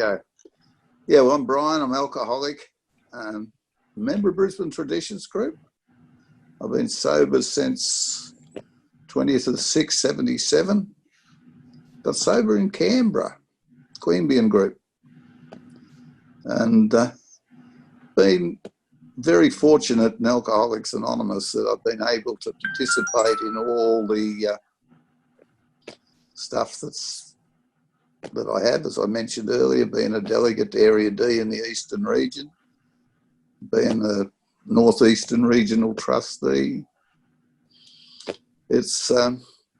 go. Yeah, well, I'm Brian. I'm alcoholic. Member of Brisbane Traditions Group. I've been sober since 20th of the 6th, 77. Got sober in Canberra, Queanbeyan Group. And been very fortunate in Alcoholics Anonymous that I've been able to participate in all the stuff that I have, as I mentioned earlier, being a delegate to Area D in the Eastern region, being a Northeastern Regional Trustee. It's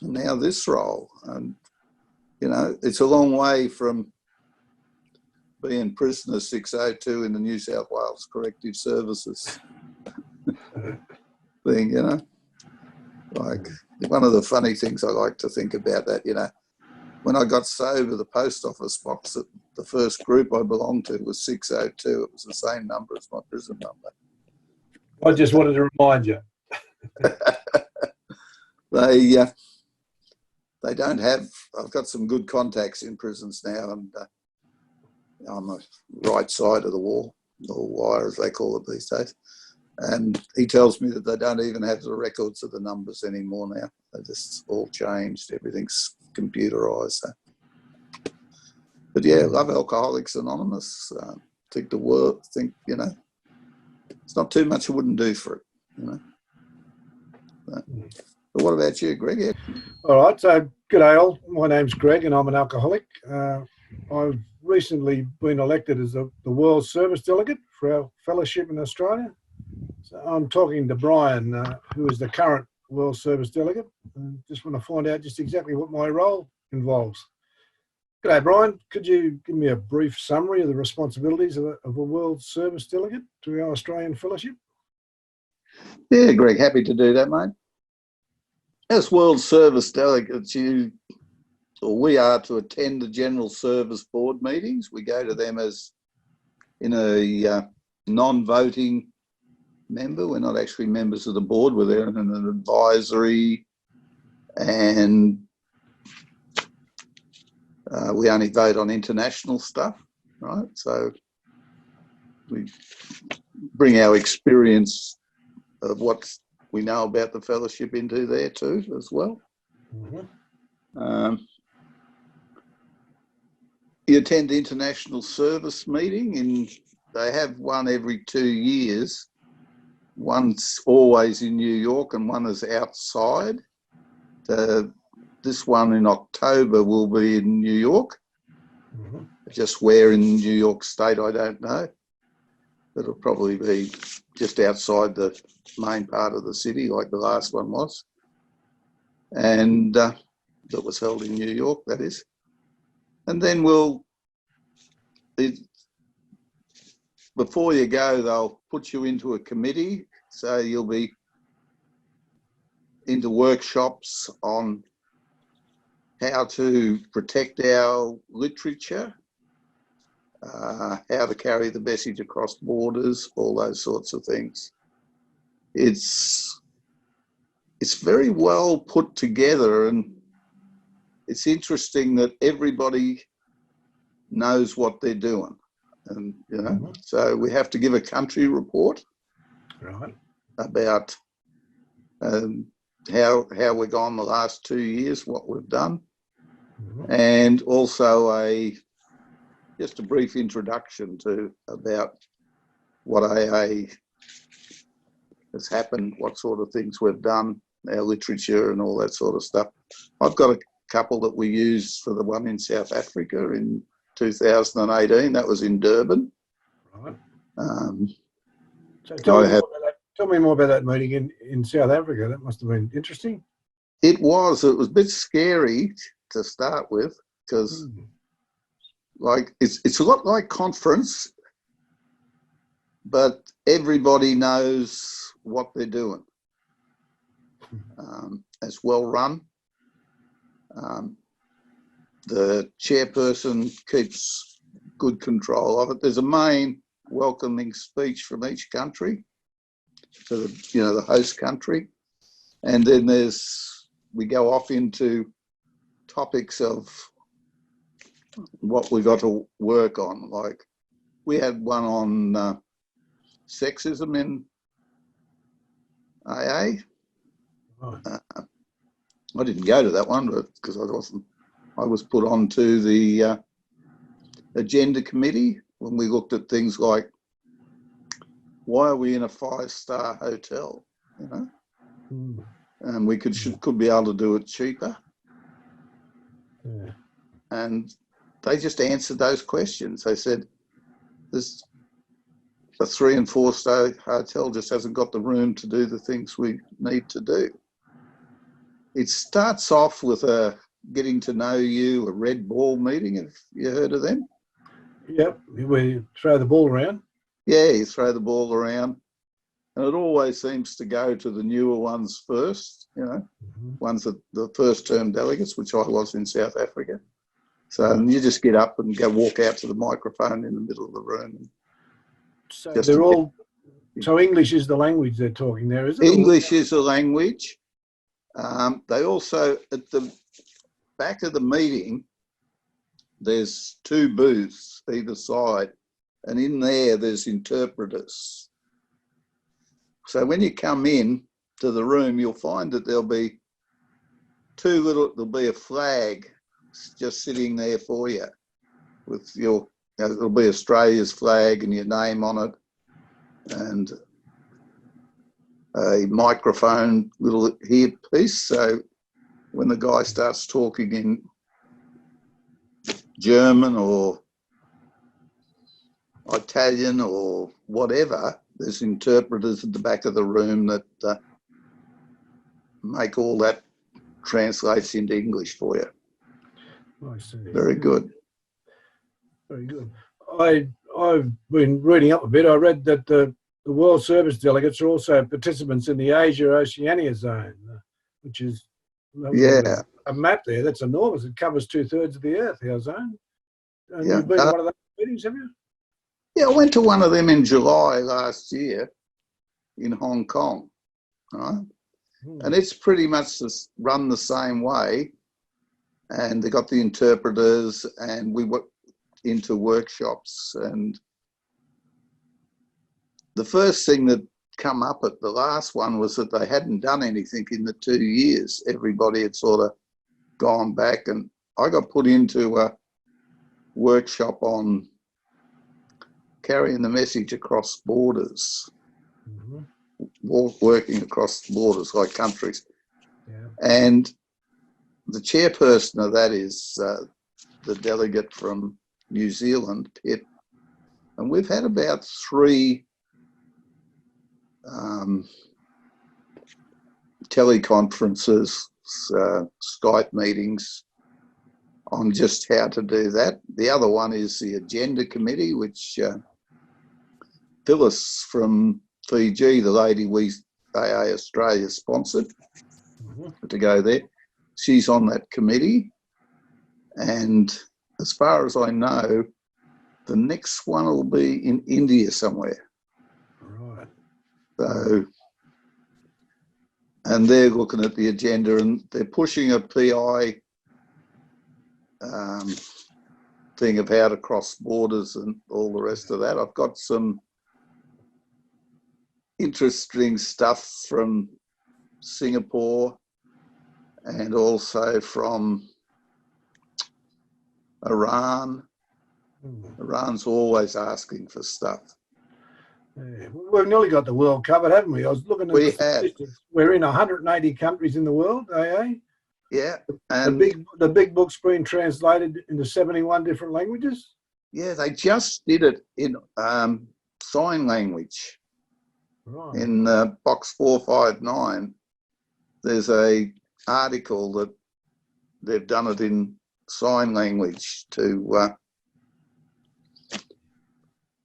now this role, and you know, it's a long way from being prisoner 602 in the New South Wales Corrective Services. Being, you know, like one of the funny things I like to think about that, you know, when I got sober, the post office box at the first group I belonged to was 602. It was the same number as my prison number. I just wanted to remind you. They don't have, I've got some good contacts in prisons now, and I'm the right side of the wall, or wire as they call it these days. And he tells me that they don't even have the records of the numbers anymore now. They just all changed. Everything's computerised. So. But yeah, love Alcoholics Anonymous. Think you know, it's not too much I wouldn't do for it, you know. But what about you, Greg? Yeah. All right, so g'day all. My name's Greg and I'm an alcoholic. I've recently been elected as the World Service Delegate for our fellowship in Australia. So I'm talking to Brian, who is the current World Service Delegate, and just want to find out just exactly what my role involves. G'day, Brian. Could you give me a brief summary of the responsibilities of a World Service Delegate to our Australian fellowship? Yeah, Greg, happy to do that, mate. As World Service Delegates, we are to attend the General Service Board meetings. We go to them as in a non-voting member. We're not actually members of the board. We're there in an advisory, and we only vote on international stuff, right? So we bring our experience of what we know about the fellowship into there too, as well. Mm-hmm. You attend the international service meeting, and they have one every 2 years. One's always in New York and one is outside. This one in October will be in New York. Mm-hmm. Just where in New York State, I don't know. It'll probably be just outside the main part of the city, like the last one was. And that was held in New York, that is. And then before you go, they'll put you into a committee. So you'll be into workshops on how to protect our literature, how to carry the message across borders, all those sorts of things. It's very well put together, and it's interesting that everybody knows what they're doing. And, you know, mm-hmm. So we have to give a country report about how we've gone the last 2 years, what we've done, mm-hmm. and also just a brief introduction about what AA has happened, what sort of things we've done, our literature and all that sort of stuff. I've got a couple that we used for the one in South Africa in 2018. That was in Durban. Right. So tell me more about that meeting in South Africa. That must have been interesting. It was a bit scary to start with, because like it's a lot like conference, but everybody knows what they're doing. It's well run. The chairperson keeps good control of it. There's a main welcoming speech from each country to the host country, and then we go off into topics of what we got to work on. Like we had one on sexism in AA. Right. I didn't go to that one because I was put on to the agenda committee when we looked at things like, why are we in a 5-star hotel? You know, and we could be able to do it cheaper. Yeah. And they just answered those questions. They said, this a 3- and 4-star hotel just hasn't got the room to do the things we need to do. It starts off with a getting to know you, a red ball meeting. Have you heard of them? Yep, we throw the ball around. Yeah, you throw the ball around. And it always seems to go to the newer ones first, you know, ones that the first term delegates, which I was in South Africa. So you just get up and walk out to the microphone in the middle of the room. So they're all, so English is the language they're talking there, is it? English is the language. They also, at the back of the meeting, there's 2 booths either side, and in there's interpreters. So when you come in to the room, you'll find that there'll be there'll be a flag just sitting there for you with your, it'll be Australia's flag and your name on it, and a microphone little earpiece. So when the guy starts talking in German or Italian or whatever, there's interpreters at the back of the room that make all that translates into English for you. I see. Very good. Very good. I've been reading up a bit. I read that the World Service Delegates are also participants in the Asia-Oceania zone, which is a map there. That's enormous. It covers 2/3 of the Earth, our zone. And you've been to one of those meetings, have you? Yeah, I went to one of them in July last year in Hong Kong, right? And it's pretty much run the same way. And they got the interpreters, and we went into workshops. And the first thing that come up at the last one was that they hadn't done anything in the 2 years. Everybody had sort of gone back, and I got put into a workshop on carrying the message across borders, working across borders like countries. Yeah. And the chairperson of that is the delegate from New Zealand, Pip. And we've had about 3 teleconferences, Skype meetings on just how to do that. The other one is the agenda committee, which Phyllis from Fiji, the lady AA Australia sponsored to go there, she's on that committee. And as far as I know, the next one will be in India somewhere. Right. So, and they're looking at the agenda, and they're pushing a PI thing of how to cross borders and all the rest of that. I've got some interesting stuff from Singapore and also from Iran. Iran's always asking for stuff. Yeah. We've nearly got the world covered, haven't we? I was looking at the statistics. We're in 180 countries in the world, AA. Yeah. And the big book's been translated into 71 different languages. Yeah, they just did it in sign language. Right. In box 459, there's a article that they've done it in sign language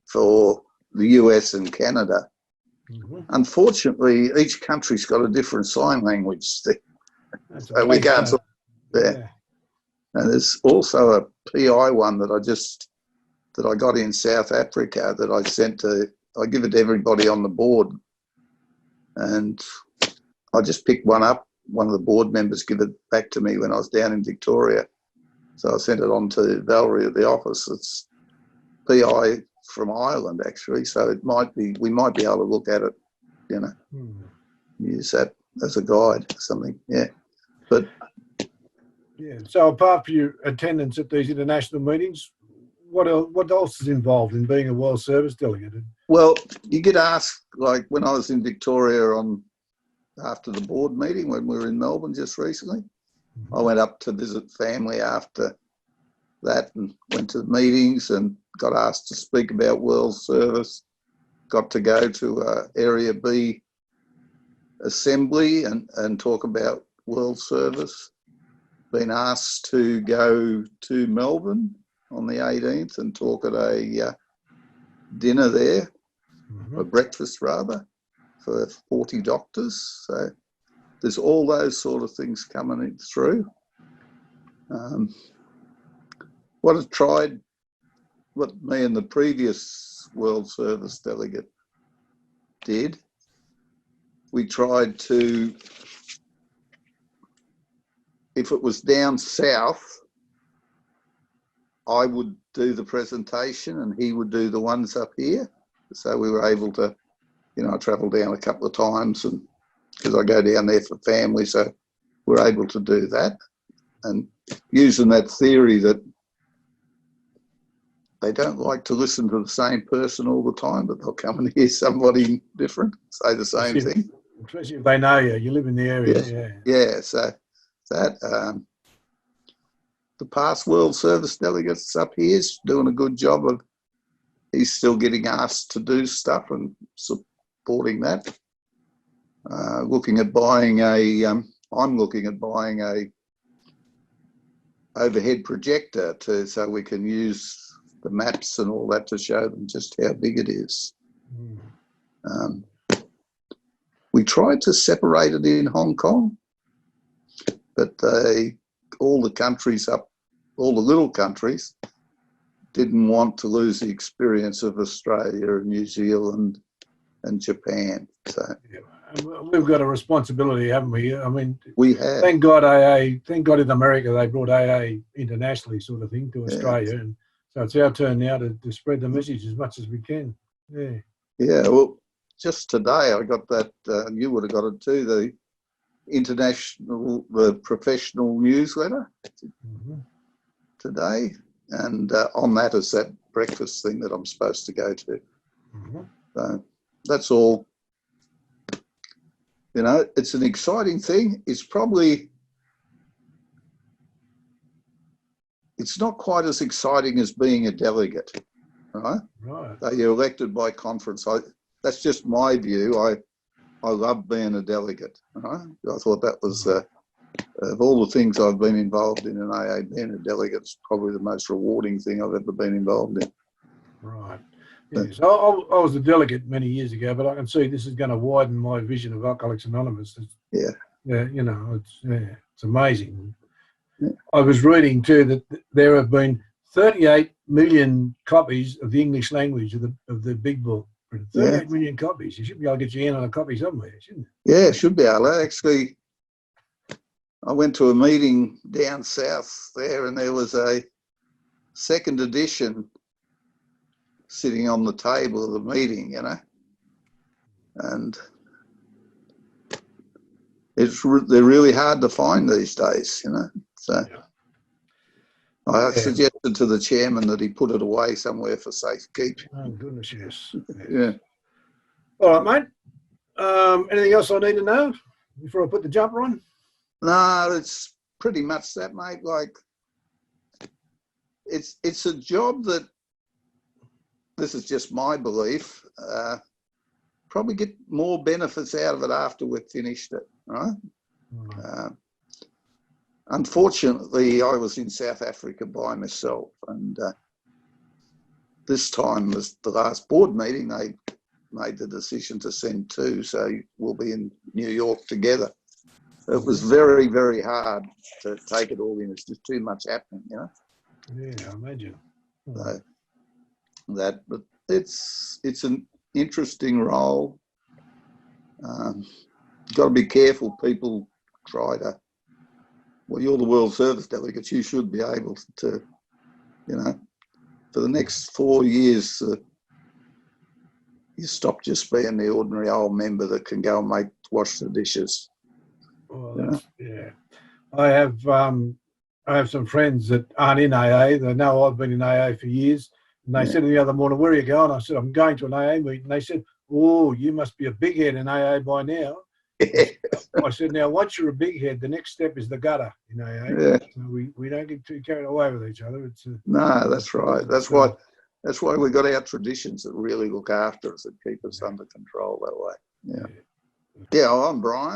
for the US and Canada. Unfortunately, each country's got a different sign language. So we can't sort there. Yeah. And there's also a PI one that I got in South Africa that I give it to everybody on the board. And I just picked one up. One of the board members gave it back to me when I was down in Victoria. So I sent it on to Valerie at the office. It's PI from Ireland, actually. So we might be able to look at it, you know, use that as a guide or something. Yeah. But yeah. So apart from your attendance at these international meetings, what else is involved in being a World Service Delegate? well, you get asked, like when I was in Victoria after the board meeting when we were in Melbourne just recently, I went up to visit family after that and went to the meetings and got asked to speak about World Service. Got to go to Area B assembly and talk about World Service. Been asked to go to Melbourne on the 18th and talk at a dinner there, a breakfast rather, for 40 doctors. So there's all those sort of things coming in through. What me and the previous World Service Delegate did, we tried to, if it was down south, I would do the presentation and he would do the ones up here. So we were able to, you know, I travelled down a couple of times and because I go down there for family, so we're able to do that. And using that theory that they don't like to listen to the same person all the time, but they'll come and hear somebody different say the same thing. Especially if they know you live in the area. Yeah. So that the past World Service Delegates up here is doing a good job of. He's still getting asked to do stuff and supporting that. Looking at buying I'm looking at buying a overhead projector so we can use the maps and all that to show them just how big it is. We tried to separate it in Hong Kong, but all the little countries didn't want to lose the experience of Australia and New Zealand and Japan. So we've got a responsibility, haven't we? I mean, we have. Thank God in America they brought AA internationally, sort of thing, to Australia, and so it's our turn now to spread the message as much as we can. Yeah. Yeah. Well, just today I got that. You would have got it too. The professional newsletter today, and on that is that breakfast thing that I'm supposed to go to. So that's all. You know, it's an exciting thing. It's not quite as exciting as being a delegate, right? Right. So you're elected by conference. That's just my view. I love being a delegate. Right? I thought that was, of all the things I've been involved in AA, being a delegate is probably the most rewarding thing I've ever been involved in. Right. Yeah, so I was a delegate many years ago, but I can see this is going to widen my vision of Alcoholics Anonymous. Yeah, you know, it's amazing. Yeah. I was reading too that there have been 38 million copies of the English language of the big book. 38 million copies. You should be able to get your hand on a copy somewhere, shouldn't you? Yeah, should be able to. Actually, I went to a meeting down south there and there was a second edition sitting on the table of the meeting, you know, and they're really hard to find these days, you know. So I suggested to the chairman that he put it away somewhere for safekeeping. Oh goodness, yes. Yeah. All right, mate. Anything else I need to know before I put the jumper on? No, it's pretty much that, mate. Like, it's a job that, this is just my belief, probably get more benefits out of it after we've finished it, right? Unfortunately, I was in South Africa by myself, and this time was the last board meeting. They made the decision to send two, so we'll be in New York together. It was very, very hard to take it all in. It's just too much happening, you know? Yeah, I imagine. So but it's an interesting role. Got to be careful. People try to Well, you're the World Service Delegates. You should be able to, you know, for the next 4 years, you stop just being the ordinary old member that can go and wash the dishes. Well, yeah. I have some friends that aren't in AA. They know I've been in AA for years. And they said to me the other morning, "Where are you going?" I said, "I'm going to an AA meeting." And they said, "Oh, you must be a big head in AA by now." I said, "Now, once you're a big head, the next step is the gutter in AA. Yeah. So we don't get too carried away with each other." No, that's right. That's why we got our traditions that really look after us and keep us under control that way. Yeah. Yeah, I'm Brian.